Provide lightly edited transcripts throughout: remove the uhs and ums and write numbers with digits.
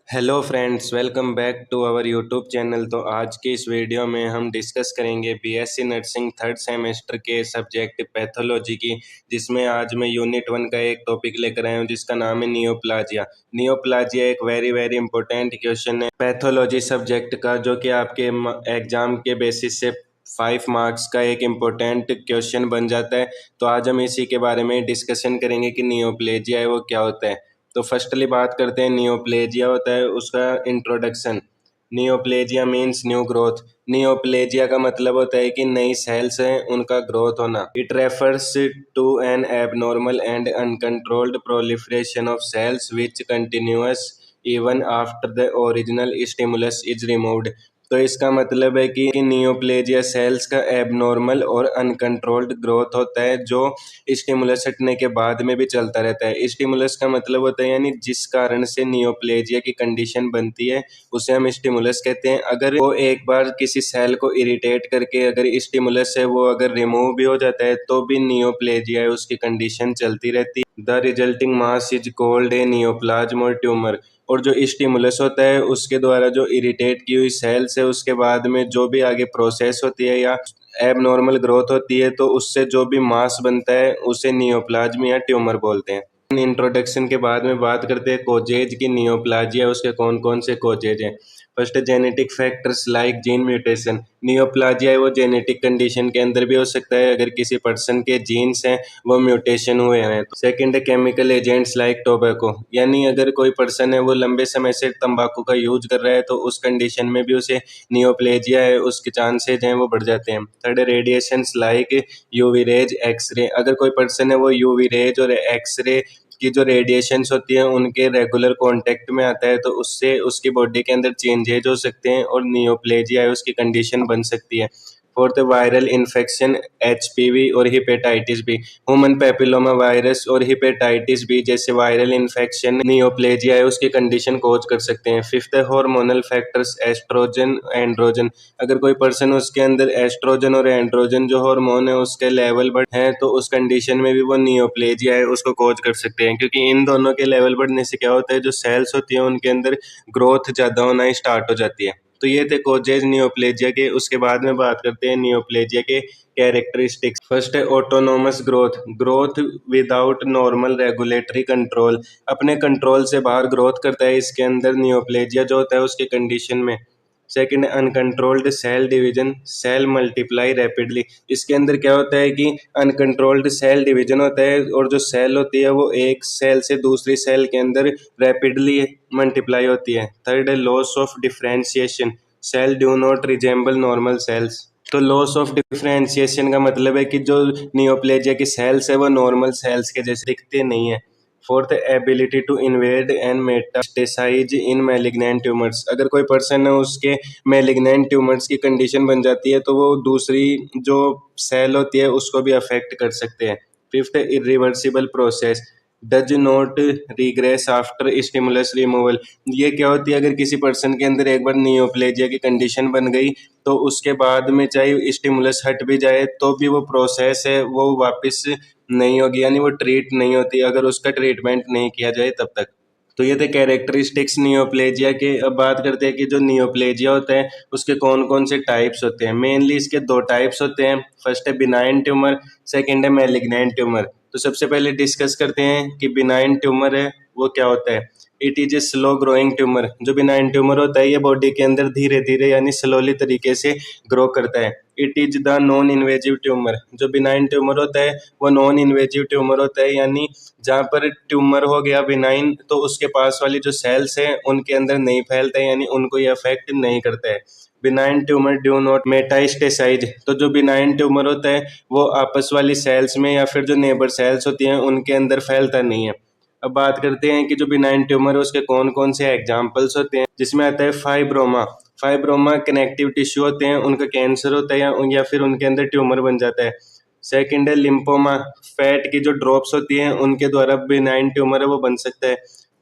Hello friends, welcome back to our YouTube channel. तो आज की इस वीडियो में हम डिस्कस करेंगे बीएससी नर्सिंग थर्ड सेमेस्टर के सब्जेक्ट पैथोलॉजी की, जिसमें आज मैं यूनिट 1 का एक टॉपिक लेकर आया हूँ जिसका नाम है नियोप्लाजिया। नियोप्लाजिया एक वेरी वेरी इंपॉर्टेंट क्वेश्चन है पैथोलॉजी सब्जेक्ट का, जो कि आपके एग्जाम के बेसिस से 5 मार्क्स का एक इम्पोर्टेंट क्वेश्चन बन जाता है। तो आज हम इसी के बारे में डिस्कशन करेंगे कि नियोप्लाजिया है वो क्या होता है। तो फर्स्टली बात करते हैं नियोप्लेजिया होता है उसका introduction. Neoplasia means new growth. Neoplasia का मतलब होता है कि नई सेल्स हैं उनका ग्रोथ होना। It refers to an abnormal and uncontrolled proliferation of cells which continuous even after the original stimulus is removed. तो इसका मतलब है कि नियोप्लेजिया सेल्स का एबनॉर्मल और अनकंट्रोल्ड ग्रोथ होता है जो स्टिमुलस हटने के बाद में भी चलता रहता है। स्टिमुलस का मतलब होता है यानी जिस कारण से नियोप्लेजिया की कंडीशन बनती है उसे हम स्टिमुलस कहते हैं। अगर वो एक बार किसी सेल को इरिटेट करके अगर स्टिमुलस है वो अगर रिमूव भी हो जाता है तो भी नियोप्लेजिया है उसकी कंडीशन चलती रहती है। The resulting mass is called a neoplasm और ट्यूमर। और जो स्टिमुलस होता है उसके द्वारा जो इरिटेट की हुई सेल्स है उसके बाद में जो भी आगे प्रोसेस होती है या एबनॉर्मल ग्रोथ होती है तो उससे जो भी मास बनता है उसे नियोप्लाज्म या ट्यूमर बोलते हैं। इंट्रोडक्शन के बाद में बात करते हैं कोजेज की नियोप्लाजिया उसके कौन कौन से कोजेज हैं। First genetic factors like gene mutation. Neoplasia है वो जेनेटिक कंडीशन के अंदर भी हो सकता है अगर किसी पर्सन के जीन्स हैं वो म्यूटेशन हुए हैं। तो सेकंड है केमिकल एजेंट्स लाइक टोबैको, यानी अगर कोई पर्सन है वो लंबे समय से तंबाकू का यूज कर रहा है तो उस कंडीशन में भी उसे नियोप्लेजिया है उसके चांसेज हैं वो बढ़ जाते हैं। Third radiations like UV rays X ray, अगर कोई पर्सन है वो यूवी रेज और एक्सरे की जो रेडिएशंस होती हैं उनके रेगुलर कांटेक्ट में आता है तो उससे उसकी बॉडी के अंदर चेंजेज हो सकते हैं और नियोप्लेजिया है उसकी कंडीशन बन सकती है। फोर्थ वायरल इन्फेक्शन एचपीवी और hepatitis B, human papilloma virus और हिपेटाइटिस बी जैसे वायरल इन्फेक्शन नियोप्लेजिया है उसकी कंडीशन कोज कर सकते हैं। फिफ्थ है हार्मोनल फैक्टर्स एस्ट्रोजन एंड्रोजन, अगर कोई पर्सन उसके अंदर एस्ट्रोजन और एंड्रोजन जो हार्मोन है उसके लेवल बढ़ है तो उस कंडीशन में भी वो नियोप्लेजिया है उसको कोज कर सकते हैं, क्योंकि इन दोनों के लेवल बढ़ने से क्या होता है जो सेल्स होती है उनके अंदर ग्रोथ ज़्यादा होना स्टार्ट हो जाती है। तो ये थे कोजेज नियोप्लेजिया के। उसके बाद में बात करते हैं नियोप्लेजिया के कैरेक्टरिस्टिक्स। फर्स्ट है autonomous growth, growth without normal regulatory control, अपने कंट्रोल से बाहर ग्रोथ करता है इसके अंदर नियोप्लेजिया जो होता है उसके कंडीशन में। सेकंड है uncontrolled cell division, cell multiply rapidly, इसके अंदर क्या होता है कि अनकंट्रोल्ड सेल डिवीजन होता है और जो सेल होती है वो एक सेल से दूसरी सेल के अंदर रैपिडली मल्टीप्लाई होती है। थर्ड है loss of differentiation, cell do not resemble normal cells, तो लॉस ऑफ डिफरेंशिएशन का मतलब है कि जो नियोप्लेजिया की सेल्स है वो नॉर्मल सेल्स के जैसे दिखते नहीं है। Fourth ability to invade and metastasize in malignant tumours, अगर कोई पर्सन है उसके मैलिग्नेंट ट्यूमर्स की कंडीशन बन जाती है तो वो दूसरी जो सेल होती है उसको भी अफेक्ट कर सकते हैं। फिफ्थ है irreversible process, does not regress after stimulus removal, ये क्या होती है अगर किसी पर्सन के अंदर एक बार नियोप्लेजिया की कंडीशन बन गई तो उसके बाद में चाहे स्टिमुलस हट भी जाए तो भी वो प्रोसेस है वो वापस नहीं होगी, यानी वो ट्रीट नहीं होती अगर उसका ट्रीटमेंट नहीं किया जाए तब तक। तो ये थे कैरेक्टरिस्टिक्स नियोप्लेजिया के। अब बात करते हैं कि जो नियोप्लेजिया होता है उसके कौन कौन से टाइप्स होते हैं। मेनली इसके दो टाइप्स होते हैं, फर्स्ट है बिनाइन ट्यूमर, सेकेंड है मैलिग्नेंट ट्यूमर। तो सबसे पहले डिस्कस करते हैं कि बिनाइन ट्यूमर है वो क्या होता है। It is a slow growing tumour, जो बिनाइन ट्यूमर होता है ये बॉडी के अंदर धीरे धीरे यानी स्लोली तरीके से ग्रो करता है। It is the non invasive tumour, जो बिनाइन ट्यूमर होता है वो नॉन इन्वेजिव ट्यूमर होता है, यानी जहाँ पर ट्यूमर हो गया बिनाइन तो उसके पास वाली जो सेल्स हैं उनके अंदर नहीं फैलता है, यानी उनको ये अफेक्ट नहीं करता है। Benign tumour do not metastasize, तो जो बिनाइन ट्यूमर होता है वो आपस वाली सेल्स में या फिर जो नेबर सेल्स होती हैं उनके अंदर फैलता नहीं है। अब बात करते हैं कि जो बिनाइन ट्यूमर है उसके कौन कौन से एग्जाम्पल्स होते हैं, जिसमें आता है फाइब्रोमा। फाइब्रोमा कनेक्टिव टिश्यू होते हैं उनका कैंसर होता है या फिर उनके अंदर ट्यूमर बन जाता है। सेकंड है लिम्फोमा, फैट की जो ड्रॉप्स होती हैं उनके द्वारा बिनाइन ट्यूमर है वो बन सकता है।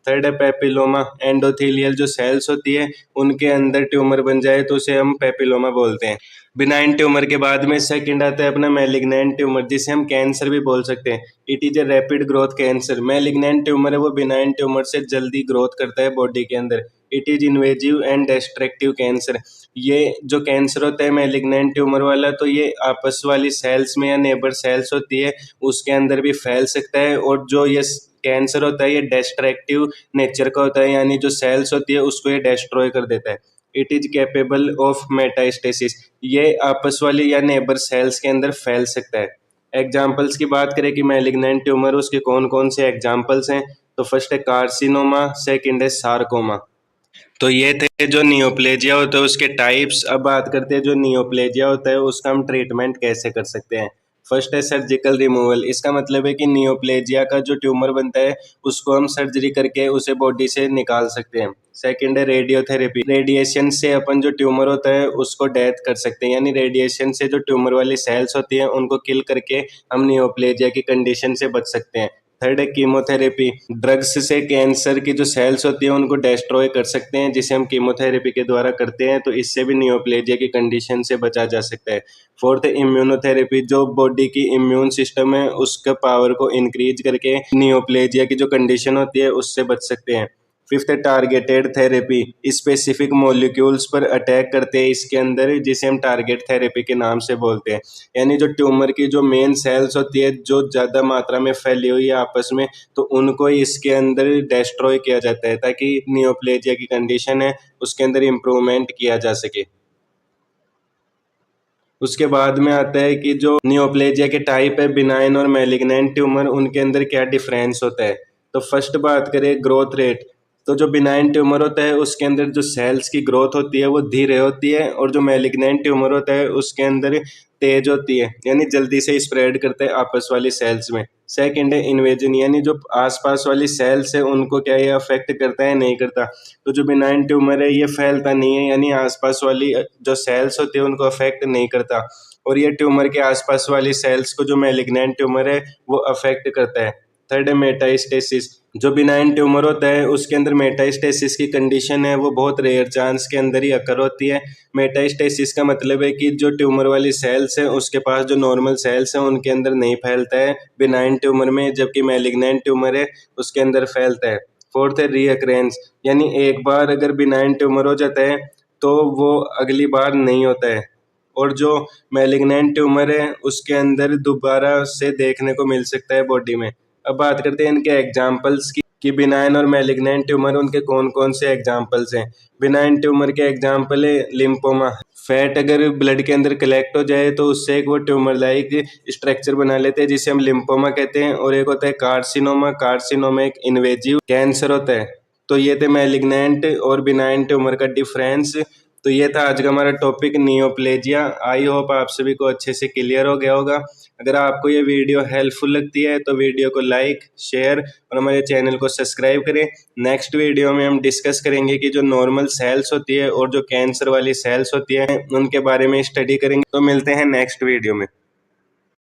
थर्ड है पेपिलोमा, एंडोथेलियल जो सेल्स होती है उनके अंदर ट्यूमर बन जाए तो उसे हम पेपिलोमा बोलते हैं। बिनाइन ट्यूमर के बाद में सेकंड आता है अपना मैलिग्नेंट ट्यूमर, जिसे हम कैंसर भी बोल सकते हैं। It is a rapid growth cancer, malignant tumour है वो बिनाइन ट्यूमर से जल्दी ग्रोथ करता है बॉडी के अंदर। It is invasive and destructive cancer. ये जो कैंसर होता है मैलिग्नेंट ट्यूमर वाला, तो ये आपस वाली सेल्स में या नेबर सेल्स होती है उसके अंदर भी फैल सकता है। और जो ये कैंसर होता है ये डिस्ट्रक्टिव नेचर का होता है, यानी जो सेल्स होती है उसको ये डिस्ट्रॉय कर देता है। It is capable of metastasis, ये आपस वाली या नेबर सेल्स के अंदर फैल सकता है। एग्जाम्पल्स की बात करें कि मैलिग्नेंट ट्यूमर उसके कौन कौन से एग्जाम्पल्स हैं, तो फर्स्ट है कार्सिनोमा, सेकंड है सार्कोमा। तो ये थे जो नियोप्लेजिया होता है उसके टाइप्स। अब बात करते हैं जो नियोप्लेजिया होता है उसका हम ट्रीटमेंट कैसे कर सकते हैं। फर्स्ट है सर्जिकल रिमूवल। इसका मतलब है कि नियोप्लेजिया का जो ट्यूमर बनता है उसको हम सर्जरी करके उसे बॉडी से निकाल सकते हैं। सेकंड है रेडियोथेरेपी। रेडिएशन से अपन जो ट्यूमर होता है उसको डेथ कर सकते हैं, यानी रेडिएशन से जो ट्यूमर वाली सेल्स होती हैं उनको किल करके हम नियोप्लेजिया की कंडीशन से बच सकते हैं। थर्ड है कीमोथेरेपी। ड्रग्स से कैंसर की जो सेल्स होती है उनको डिस्ट्रॉय कर सकते हैं, जिसे हम कीमोथेरेपी के द्वारा करते हैं, तो इससे भी नियोप्लेजिया की कंडीशन से बचा जा सकता है। फोर्थ है इम्यूनोथेरेपी। जो बॉडी की इम्यून सिस्टम है उसके पावर को इंक्रीज करके नियोप्लेजिया की जो कंडीशन होती है उससे बच सकते हैं। फिफ्थ है टारगेटेड थेरेपी। स्पेसिफिक मॉलिक्यूल्स पर अटैक करते हैं इसके अंदर, जिसे हम टारगेट थेरेपी के नाम से बोलते हैं। यानी जो ट्यूमर की जो मेन सेल्स होती है जो ज़्यादा मात्रा में फैली हुई है आपस में, तो उनको इसके अंदर डिस्ट्रॉय किया जाता है ताकि नियोप्लेजिया की कंडीशन है उसके अंदर इम्प्रूवमेंट किया जा सके। उसके बाद में आता है कि जो नियोप्लेजिया के टाइप है बिनाइन और मैलिग्नेंट ट्यूमर, उनके अंदर क्या डिफरेंस होता है। तो फर्स्ट बात करें ग्रोथ रेट, तो जो बिनाइन ट्यूमर होता है उसके अंदर जो सेल्स की ग्रोथ होती है वो धीरे होती है, और जो मैलिग्नेंट ट्यूमर होता है उसके अंदर तेज होती है, यानी जल्दी से स्प्रेड करता है आपस वाली सेल्स में। सेकंड है इन्वेजन, यानी जो आसपास वाली सेल्स है उनको क्या ये अफेक्ट करता है, नहीं करता। तो जो बिनाइन ट्यूमर है ये फैलता नहीं है, यानी आसपास वाली जो सेल्स होती है उनको अफेक्ट नहीं करता। और ये ट्यूमर के आसपास वाली सेल्स को जो मैलिग्नेंट ट्यूमर है वो अफेक्ट करता है। थर्ड है मेटास्टेसिस। जो बिनाइन ट्यूमर होता है उसके अंदर मेटास्टेसिस की कंडीशन है वो बहुत रेयर चांस के अंदर ही अकर होती है। मेटास्टेसिस का मतलब है कि जो ट्यूमर वाली सेल्स है उसके पास जो नॉर्मल सेल्स हैं उनके अंदर नहीं फैलता है बिनाइन ट्यूमर में, जबकि मैलिग्नेंट ट्यूमर है उसके अंदर फैलता है। फोर्थ है रीअक्रेंस, यानी एक बार अगर बिनाइन ट्यूमर हो जाता है तो वो अगली बार नहीं होता है। और जो मैलिग्नेंट ट्यूमर है उसके अंदर दोबारा से देखने को मिल सकता है बॉडी में। अब बात करते हैं इनके एग्जाम्पल्स की कि बिनाइन और मैलिग्नेंट ट्यूमर उनके कौन कौन से एग्जाम्पल्स हैं। बिनाइन ट्यूमर के एग्जाम्पल है लिम्फोमा। फैट अगर ब्लड के अंदर कलेक्ट हो जाए तो उससे एक वो ट्यूमर लाइक स्ट्रक्चर बना लेते हैं जिसे हम लिम्फोमा कहते हैं। और एक होता है कार्सिनोमा। कार्सिनोमा एक इन्वेजिव कैंसर होता है। तो ये थे मैलिग्नेंट और बिनाइन ट्यूमर का डिफरेंस। तो ये था आज का हमारा टॉपिक नियोप्लेजिया। आई होप आप सभी को अच्छे से क्लियर हो गया होगा। अगर आपको ये वीडियो हेल्पफुल लगती है तो वीडियो को लाइक, शेयर और हमारे चैनल को सब्सक्राइब करें। नेक्स्ट वीडियो में हम डिस्कस करेंगे कि जो नॉर्मल सेल्स होती है और जो कैंसर वाली सेल्स होती है उनके बारे में स्टडी करेंगे। तो मिलते हैं नेक्स्ट वीडियो में।